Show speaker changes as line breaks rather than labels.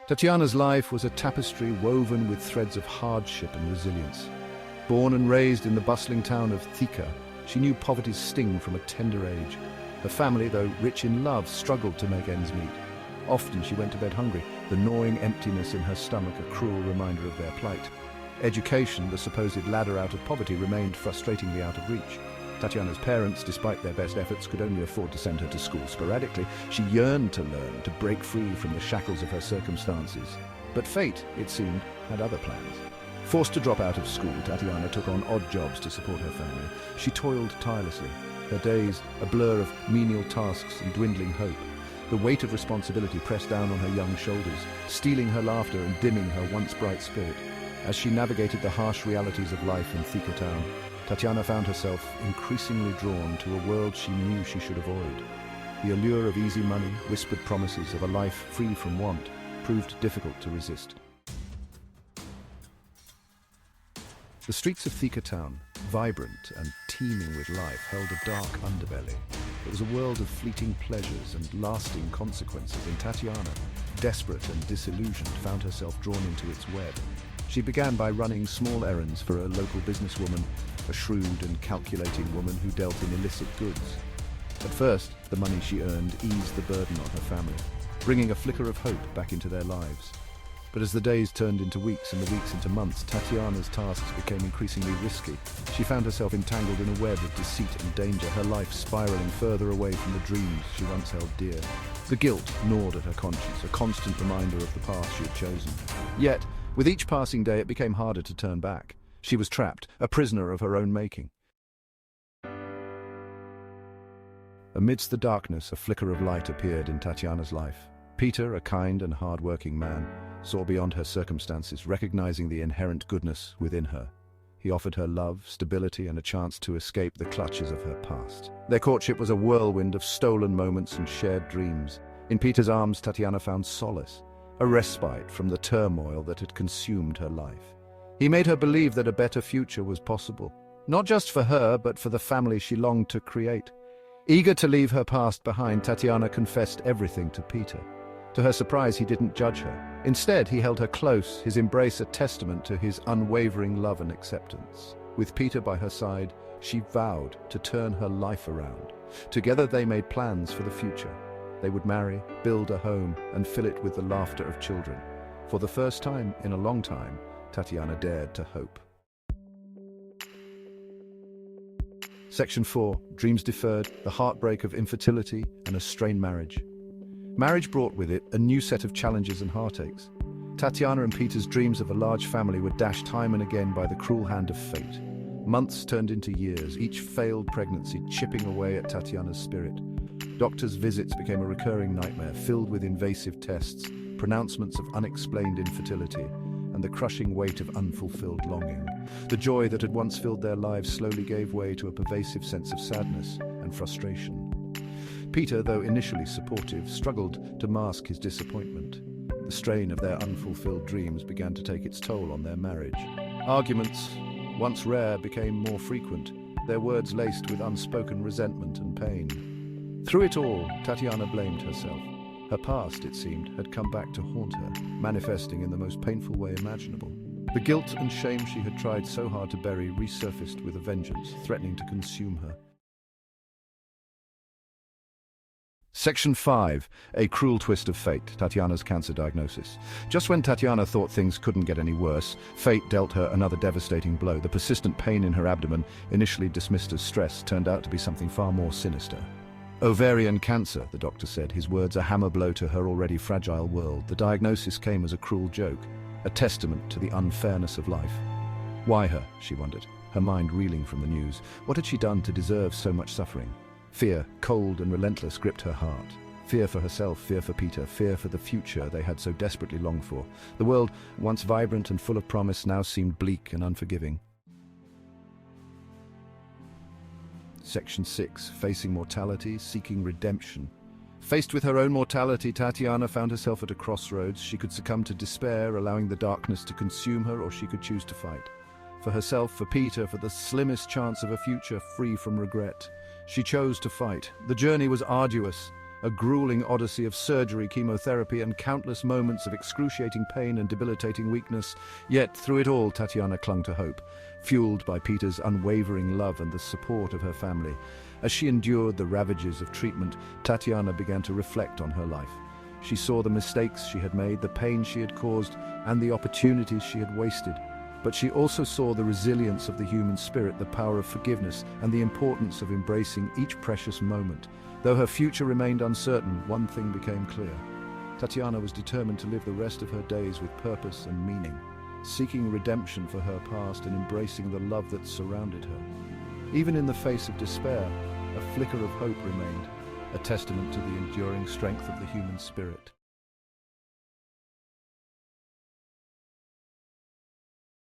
Tatianna's life was a tapestry woven with threads of hardship and resilience. Born and raised in the bustling town of Thika, she knew poverty's sting from a tender age. Her family, though rich in love, struggled to make ends meet. Often she went to bed hungry, the gnawing emptiness in her stomach a cruel reminder of their plight. Education, the supposed ladder out of poverty, remained frustratingly out of reach. Tatianna's parents, despite their best efforts, could only afford to send her to school sporadically. She yearned to learn, to break free from the shackles of her circumstances. But fate, it seemed, had other plans. Forced to drop out of school, Tatianna took on odd jobs to support her family. She toiled tirelessly, her days a blur of menial tasks and dwindling hope. The weight of responsibility pressed down on her young shoulders, stealing her laughter and dimming her once bright spirit. As she navigated the harsh realities of life in Thika town, Tatianna found herself increasingly drawn to a world she knew she should avoid. The allure of easy money, whispered promises of a life free from want, proved difficult to resist. The streets of Thika town, vibrant and teeming with life, held a dark underbelly. It was a world of fleeting pleasures and lasting consequences, and Tatianna, desperate and disillusioned, found herself drawn into its web. She began by running small errands for a local businesswoman, a shrewd and calculating woman who dealt in illicit goods. At first, the money she earned eased the burden on her family, bringing a flicker of hope back into their lives. But as the days turned into weeks and the weeks into months, Tatianna's tasks became increasingly risky. She found herself entangled in a web of deceit and danger, her life spiraling further away from the dreams she once held dear. The guilt gnawed at her conscience, a constant reminder of the path she had chosen. Yet, with each passing day, it became harder to turn back. She was trapped, a prisoner of her own making. Amidst the darkness, a flicker of light appeared in Tatianna's life. Peter, a kind and hard-working man, saw beyond her circumstances, recognizing the inherent goodness within her. He offered her love, stability, and a chance to escape the clutches of her past. Their courtship was a whirlwind of stolen moments and shared dreams. In Peter's arms, Tatianna found solace, a respite from the turmoil that had consumed her life. He made her believe that a better future was possible, not just for her, but for the family she longed to create. Eager to leave her past behind, Tatianna confessed everything to Peter. To her surprise, he didn't judge her. Instead, he held her close, his embrace a testament to his unwavering love and acceptance. With Peter by her side, she vowed to turn her life around. Together they made plans for the future. They would marry, build a home, and fill it with the laughter of children. For the first time in a long time, Tatianna dared to hope. Section 4. Dreams deferred, the heartbreak of infertility, and a strained marriage. Marriage brought with it a new set of challenges and heartaches. Tatianna and Peter's dreams of a large family were dashed time and again by the cruel hand of fate. Months turned into years, each failed pregnancy chipping away at Tatianna's spirit. Doctors' visits became a recurring nightmare, filled with invasive tests, pronouncements of unexplained infertility, and the crushing weight of unfulfilled longing. The joy that had once filled their lives slowly gave way to a pervasive sense of sadness and frustration. Peter, though initially supportive, struggled to mask his disappointment. The strain of their unfulfilled dreams began to take its toll on their marriage. Arguments, once rare, became more frequent, their words laced with unspoken resentment and pain. Through it all, Tatianna blamed herself. Her past, it seemed, had come back to haunt her, manifesting in the most painful way imaginable. The guilt and shame she had tried so hard to bury resurfaced with a vengeance, threatening to consume her. Section 5. A cruel twist of fate, Tatianna's cancer diagnosis. Just when Tatianna thought things couldn't get any worse, fate dealt her another devastating blow. The persistent pain in her abdomen, initially dismissed as stress, turned out to be something far more sinister. Ovarian cancer, the doctor said, his words a hammer blow to her already fragile world. The diagnosis came as a cruel joke, a testament to the unfairness of life. Why her, she wondered, her mind reeling from the news. What had she done to deserve so much suffering? Fear, cold and relentless, gripped her heart. Fear for herself, fear for Peter, fear for the future they had so desperately longed for. The world, once vibrant and full of promise, now seemed bleak and unforgiving. Section 6. Facing mortality, seeking redemption. Faced with her own mortality, Tatianna found herself at a crossroads. She could succumb to despair, allowing the darkness to consume her, or she could choose to fight. For herself, for Peter, for the slimmest chance of a future free from regret. She chose to fight. The journey was arduous, a grueling odyssey of surgery, chemotherapy, and countless moments of excruciating pain and debilitating weakness. Yet, through it all, Tatianna clung to hope, fueled by Peter's unwavering love and the support of her family. As she endured the ravages of treatment, Tatianna began to reflect on her life. She saw the mistakes she had made, the pain she had caused, and the opportunities she had wasted. But she also saw the resilience of the human spirit, the power of forgiveness, and the importance of embracing each precious moment. Though her future remained uncertain, one thing became clear. Tatianna was determined to live the rest of her days with purpose and meaning, seeking redemption for her past and embracing the love that surrounded her. Even in the face of despair, a flicker of hope remained, a testament to the enduring strength of the human spirit.